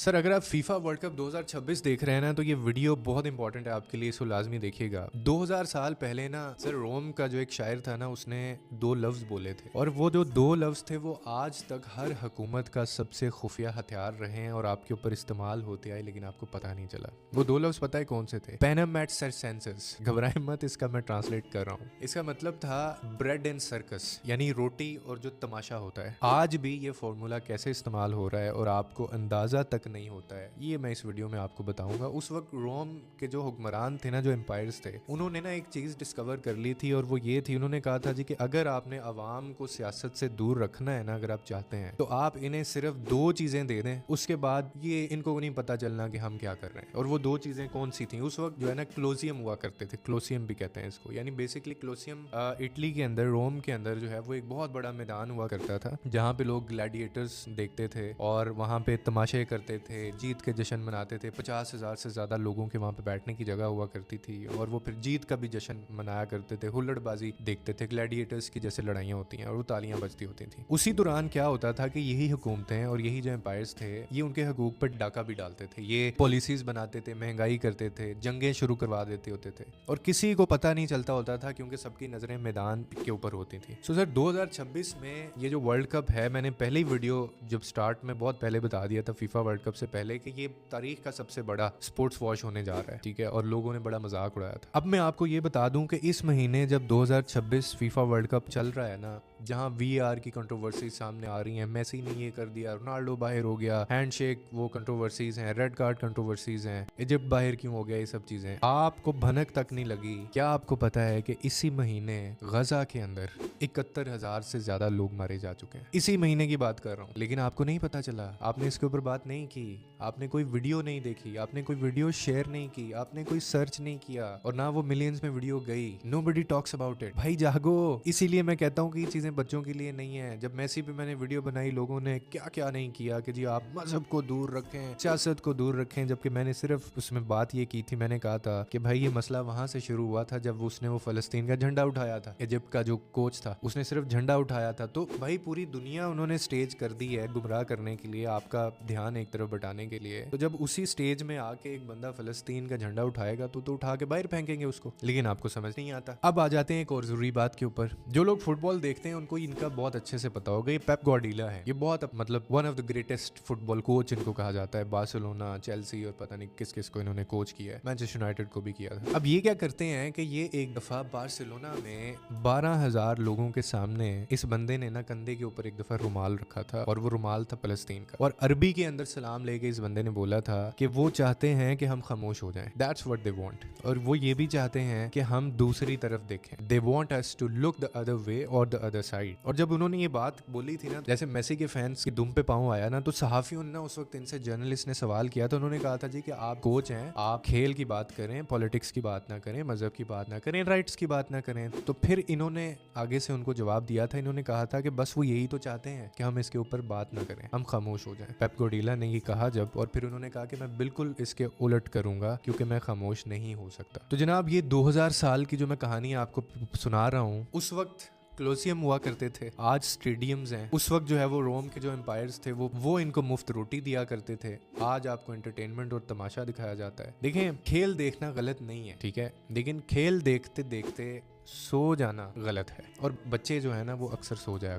Sir अगर आप FIFA world cup 2026 देख रहे हैं ना तो ये वीडियो बहुत इंपॉर्टेंट है आपके लिए, इसको लाजमी देखिएगा। 2000 साल पहले ना सर रोम का जो एक शायर था ना उसने दो लफ्ज बोले थे और वो जो दो लफ्ज थे वो आज तक हर हुकूमत का सबसे खुफिया हथियार रहे हैं और आपके ऊपर इस्तेमाल होते आए लेकिन आपको पता नहीं चला। वो दो लफ्ज पता है कौन से थे? पैनम एट सर्सेंसेस। घबराए मत, इसका मैं ट्रांसलेट कर रहा हूँ। इसका मतलब था ब्रेड एंड सर्कस, यानी रोटी और जो तमाशा होता है। आज भी ये फॉर्मूला कैसे इस्तेमाल हो रहा है और आपको अंदाजा तक नहीं होता है, ये मैं इस वीडियो में आपको बताऊंगा। उस वक्त रोम के जो हुक्मरान थे ना, जो एम्पायर्स थे, उन्होंने ना एक चीज डिस्कवर कर ली थी और वो ये थी, उन्होंने कहा था जी कि अगर आपने अवाम को सियासत से दूर रखना है ना, अगर आप चाहते हैं तो आप इन्हें सिर्फ दो चीजें दे दें, उसके बाद ये इनको नहीं पता चलना कि हम क्या कर रहे हैं। और वो दो चीजें कौन सी थी? उस वक्त जो है ना क्लोसियम हुआ करते थे, क्लोसियम भी कहते हैं इसको, यानी बेसिकली क्लोसियम इटली के अंदर, रोम के अंदर जो है वो एक बहुत बड़ा मैदान हुआ करता था जहाँ पे लोग ग्लैडिएटर्स देखते थे और वहाँ पे तमाशे करते थे, जीत के जश्न मनाते थे। 50,000 से ज्यादा लोगों के वहाँ पे बैठने की जगह हुआ करती थी और वो फिर जीत का भी जश्न मनाया करते थे, हुल्लड़बाजी देखते थे, ग्लैडिएटर्स की जैसे लड़ाइयाँ होती हैं और वो तालियां बजती होती थी। उसी दौरान क्या होता था कि यही हुकूमतें और यही जो एम्पायर्स थे ये उनके हकूक पर डाका भी डालते थे, ये पॉलिसीज बनाते थे, महंगाई करते थे, जंगें शुरू करवा देते होते थे और किसी को पता नहीं चलता होता था क्योंकि सबकी नजरें मैदान के ऊपर होती थी। सो सर 2026 में ये जो वर्ल्ड कप है, मैंने पहली वीडियो जब स्टार्ट में बहुत पहले बता दिया था फीफा वर्ल्ड कप से पहले कि ये तारीख का सबसे बड़ा स्पोर्ट्स वॉश होने जा रहा है, ठीक है, और लोगों ने बड़ा मजाक उड़ाया था। अब मैं आपको ये बता दूं कि इस महीने जब 2026 फीफा वर्ल्ड कप चल रहा है ना, जहां वीआर की कंट्रोवर्सी सामने आ रही हैं, मेसी ने ये कर दिया, रोनाल्डो बाहर हो गया, हैंडशेक वो कंट्रोवर्सीज हैं, रेड कार्ड कंट्रोवर्सीज हैं, इजिप्ट बाहर क्यों हो गया, ये सब चीजें आपको भनक तक नहीं लगी। क्या आपको पता है कि इसी महीने गजा के अंदर 71,000 से ज्यादा लोग मारे जा चुके हैं? इसी महीने की बात कर रहा हूँ, लेकिन आपको नहीं पता चला, आपने इसके ऊपर बात नहीं की, आपने कोई वीडियो नहीं देखी, आपने कोई वीडियो शेयर नहीं की, आपने कोई सर्च नहीं किया और ना वो मिलियंस में वीडियो गई। Nobody talks about it. भाई जागो। इसीलिए मैं कहता हूँ कि ये चीजें बच्चों के लिए नहीं है। जब मेसी पे मैंने वीडियो बनाई, लोगों ने क्या क्या नहीं किया कि जी आप मजहब को दूर रखें, सियासत को दूर रखें, जबकि मैंने सिर्फ उसमें बात ये की थी, मैंने कहा था कि भाई ये मसला वहां से शुरू हुआ था जब उसने वो फलस्तीन का झंडा उठाया था। इजिप्ट का जो कोच था उसने सिर्फ झंडा उठाया था, तो भाई पूरी दुनिया उन्होंने स्टेज कर दी है गुमराह करने के लिए, आपका ध्यान एक तरफ बटाने के लिए। तो जब उसी स्टेज में आके एक बंदा फलस्तीन का झंडा उठाएगा तो उठा के बाहर फेंकेंगे उसको, लेकिन आपको समझ नहीं आता। अब आ जाते हैं एक और जरूरी बात के ऊपर। जो लोग फुटबॉल देखते हैं उनको इनका बहुत अच्छे से पता होगा, ये पेप गार्डियोला है, ये बहुत मतलब one of the greatest football coach इनको कहा जाता है। बार्सिलोना, चेल्सी और पता नहीं किस किस को इन्होंने कोच किया है, मैनचेस्टर यूनाइटेड को भी किया था। अब ये क्या करते हैं कि ये एक दफा बार्सिलोना में 12,000 लोगों के सामने इस बंदे ने ना कंधे के ऊपर एक दफा रुमाल रखा था और वो रुमाल था फलस्तीन का, और अरबी के अंदर सलाम लेके इस बंदे ने बोला था कि वो चाहते हैं कि हम खामोश हो जाएं। That's what they want. और वो ये भी चाहते हैं कि हम दूसरी तरफ देखें। They want us to look the other way और द अदर साइड। और जब उन्होंने ये बात बोली थी ना, जैसे मेसी के फैंस की दुम पे पांव आया ना, तो सहाफियों ने ना उस वक्त इनसे, जर्नलिस्ट ने सवाल किया, तो उन्होंने कहा था जी कि आप कोच हैं, आप खेल की बात करें, पॉलिटिक्स की बात ना करें, मजहब की बात ना करें, राइट्स की बात ना करें। तो फिर इन्होंने आगे से उनको जवाब दिया था, इन्होंने कहा था कि बस वो यही तो चाहते हैं कि हम इसके ऊपर बात ना करें, हम खामोश हो जाएं। पेप गार्डियोला ने ये कहा जब, और फिर उन्होंने कहा कि मैं बिल्कुल इसके उलट करूंगा क्योंकि मैं खामोश नहीं हो सकता। तो जनाब ये 2000 साल की जो मैं कहानी आपको सुना रहा हूँ, उस वक्त क्लोसियम हुआ करते थे, आज स्टेडियम्स हैं। उस वक्त जो है वो रोम के जो एम्पायर्स थे वो इनको मुफ्त रोटी दिया करते थे, आज आपको एंटरटेनमेंट और तमाशा दिखाया जाता है। देखें, खेल देखना गलत नहीं है, ठीक है, लेकिन खेल देखते देखते सो जाना गलत है, और बच्चे जो है ना वो अक्सर सो जाया